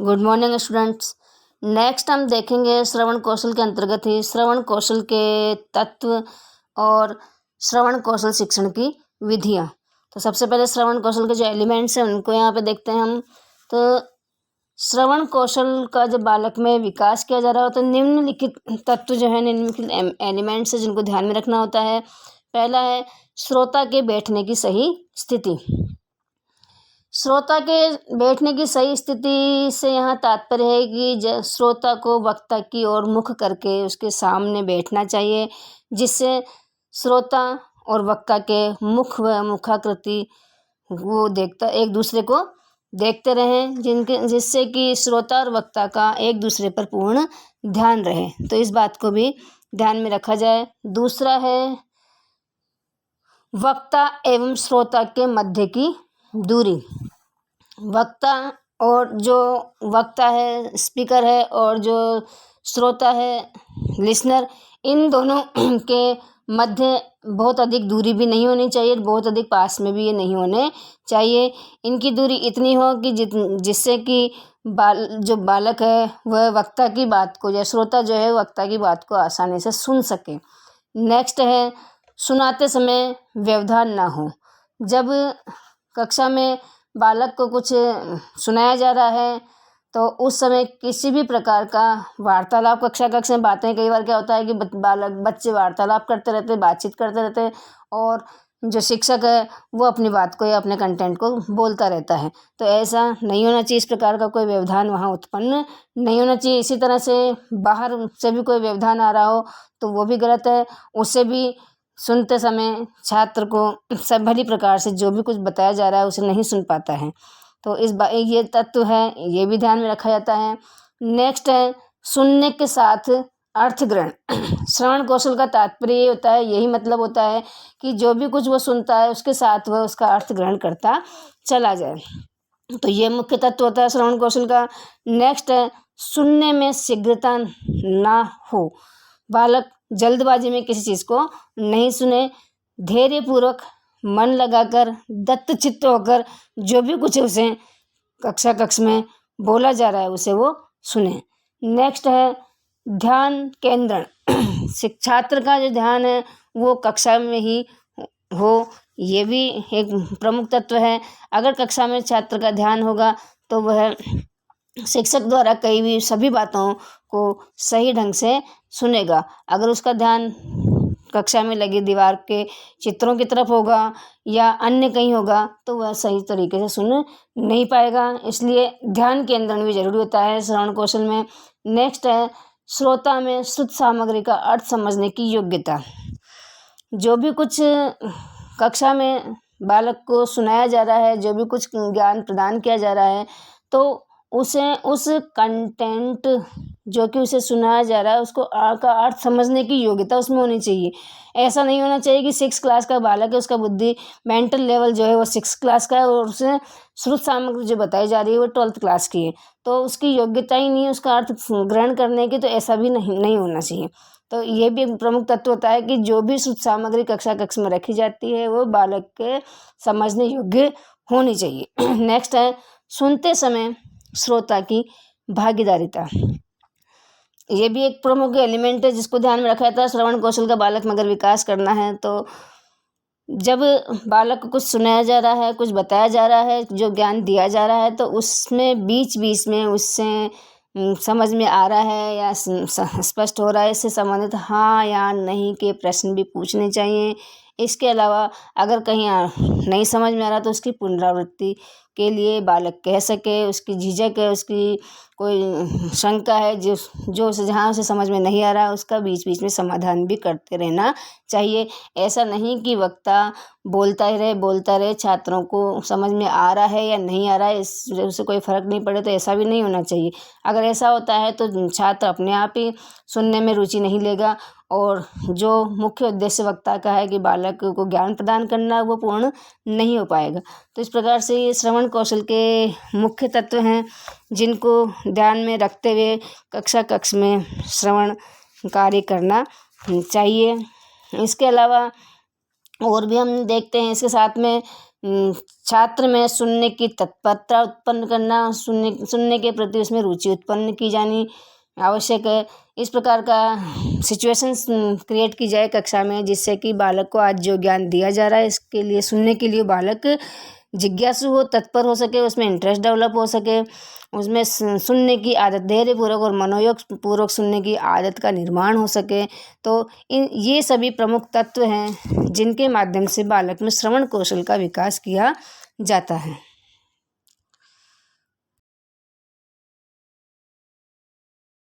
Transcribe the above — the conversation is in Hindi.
Good morning students. नेक्स्ट हम देखेंगे श्रवण कौशल के अंतर्गत ही श्रवण कौशल के तत्व और श्रवण कौशल शिक्षण की विधियाँ। तो सबसे पहले श्रवण कौशल के जो एलिमेंट्स हैं उनको यहाँ पे देखते हैं हम। तो श्रवण कौशल का जब बालक में विकास किया जा रहा हो तो निम्नलिखित तत्व जो है, निम्नलिखित एलिमेंट्स है जिनको ध्यान में रखना होता है। पहला है श्रोता के बैठने की सही स्थिति। श्रोता के बैठने की सही स्थिति से यहाँ तात्पर्य है कि श्रोता को वक्ता की ओर मुख करके उसके सामने बैठना चाहिए, जिससे श्रोता और वक्ता के मुख व मुखाकृति वो एक दूसरे को देखते रहें, जिससे कि श्रोता और वक्ता का एक दूसरे पर पूर्ण ध्यान रहे। तो इस बात को भी ध्यान में रखा जाए। दूसरा है वक्ता एवं श्रोता के मध्य की दूरी। वक्ता और जो वक्ता है स्पीकर है और जो श्रोता है लिसनर, इन दोनों के मध्य बहुत अधिक दूरी भी नहीं होनी चाहिए, बहुत अधिक पास में भी ये नहीं होने चाहिए। इनकी दूरी इतनी हो कि जिससे कि जो बालक है वह वक्ता की बात को या श्रोता जो है वक्ता की बात को आसानी से सुन सके। नेक्स्ट है सुनाते समय व्यवधान ना हो। जब कक्षा में बालक को कुछ सुनाया जा रहा है तो उस समय किसी भी प्रकार का वार्तालाप, कक्षा में बातें, कई बार क्या होता है कि बच्चे वार्तालाप करते रहते, बातचीत करते रहते और जो शिक्षक है वो अपनी बात को या अपने कंटेंट को बोलता रहता है। तो ऐसा नहीं होना चाहिए, इस प्रकार का कोई व्यवधान वहाँ उत्पन्न नहीं होना चाहिए। इसी तरह से बाहर से भी कोई व्यवधान आ रहा हो तो वो भी गलत है। उससे भी सुनते समय छात्र को सब भली प्रकार से जो भी कुछ बताया जा रहा है उसे नहीं सुन पाता है। तो ये तत्व है, ये भी ध्यान में रखा जाता है। नेक्स्ट है सुनने के साथ अर्थ ग्रहण। श्रवण कौशल का तात्पर्य ये होता है, यही मतलब होता है कि जो भी कुछ वो सुनता है उसके साथ वह उसका अर्थ ग्रहण करता चला जाए। तो ये मुख्य तत्व होता है श्रवण कौशल का। नेक्स्ट है सुनने में शीघ्रता ना हो। बालक जल्दबाजी में किसी चीज़ को नहीं सुने, धैर्यपूर्वक मन लगाकर दत्तचित्त होकर जो भी कुछ उसे कक्ष में बोला जा रहा है उसे वो सुने। नेक्स्ट है ध्यान केंद्रण। छात्र का जो ध्यान है वो कक्षा में ही हो, ये भी एक प्रमुख तत्व है। अगर कक्षा में छात्र का ध्यान होगा तो वह शिक्षक द्वारा कही हुई सभी बातों को सही ढंग से सुनेगा। अगर उसका ध्यान कक्षा में लगी दीवार के चित्रों की तरफ होगा या अन्य कहीं होगा तो वह सही तरीके से सुन नहीं पाएगा। इसलिए ध्यान केंद्रण भी जरूरी होता है श्रवण कौशल में। नेक्स्ट है श्रोता में श्रुत सामग्री का अर्थ समझने की योग्यता। जो भी कुछ कक्षा में बालक को सुनाया जा रहा है, जो भी कुछ ज्ञान प्रदान किया जा रहा है, तो उसे उस कंटेंट जो कि उसे सुनाया जा रहा है उसको का अर्थ समझने की योग्यता उसमें होनी चाहिए। ऐसा नहीं होना चाहिए कि 6 क्लास का बालक है, उसका बुद्धि मेंटल लेवल जो है वो 6 क्लास का है और उसे श्रुत सामग्री जो बताई जा रही है वो 12th क्लास की है, तो उसकी योग्यता ही नहीं है उसका अर्थ ग्रहण करने की। तो ऐसा भी नहीं होना चाहिए। तो ये भी एक प्रमुख तत्व होता है कि जो भी श्रुत सामग्री कक्ष में रखी जाती है वो बालक के समझने योग्य होनी चाहिए। नेक्स्ट है सुनते समय श्रोता की भागीदारिता। ये भी एक प्रमुख एलिमेंट है जिसको ध्यान में रखा जाता है। श्रवण कौशल का बालक में अगर विकास करना है तो जब बालक को कुछ सुनाया जा रहा है, कुछ बताया जा रहा है, जो ज्ञान दिया जा रहा है, तो उसमें बीच में उससे समझ में आ रहा है या स्पष्ट हो रहा है, इससे संबंधित हाँ या नहीं के प्रश्न भी पूछने चाहिए। इसके अलावा अगर कहीं नहीं समझ में आ रहा तो उसकी पुनरावृत्ति के लिए बालक कह सके। उसकी झिझक है, उसकी कोई शंका है जो उसे जहाँ उसे समझ में नहीं आ रहा उसका बीच में समाधान भी करते रहना चाहिए। ऐसा नहीं कि वक्ता बोलता रहे, छात्रों को समझ में आ रहा है या नहीं आ रहा है उससे कोई फ़र्क नहीं पड़े, तो ऐसा भी नहीं होना चाहिए। अगर ऐसा होता है तो छात्र अपने आप ही सुनने में रुचि नहीं लेगा और जो मुख्य उद्देश्य वक्ता का है कि बालक को ज्ञान प्रदान करना वो पूर्ण नहीं हो पाएगा। तो इस प्रकार से ये श्रवण कौशल के मुख्य तत्व हैं जिनको ध्यान में रखते हुए कक्ष में श्रवण कार्य करना चाहिए। इसके अलावा और भी हम देखते हैं इसके साथ में छात्र में सुनने की तत्परता उत्पन्न करना, सुनने के प्रति उसमें रुचि उत्पन्न की जानी आवश्यक है। इस प्रकार का सिचुएशंस क्रिएट की जाए कक्षा में, जिससे कि बालक को आज जो ज्ञान दिया जा रहा है इसके लिए सुनने के लिए बालक जिज्ञासु हो, तत्पर हो सके, उसमें इंटरेस्ट डेवलप हो सके, उसमें सुनने की आदत, धैर्यपूर्वक और मनोयोग पूर्वक सुनने की आदत का निर्माण हो सके। तो ये सभी प्रमुख तत्व हैं जिनके माध्यम से बालक में श्रवण कौशल का विकास किया जाता है।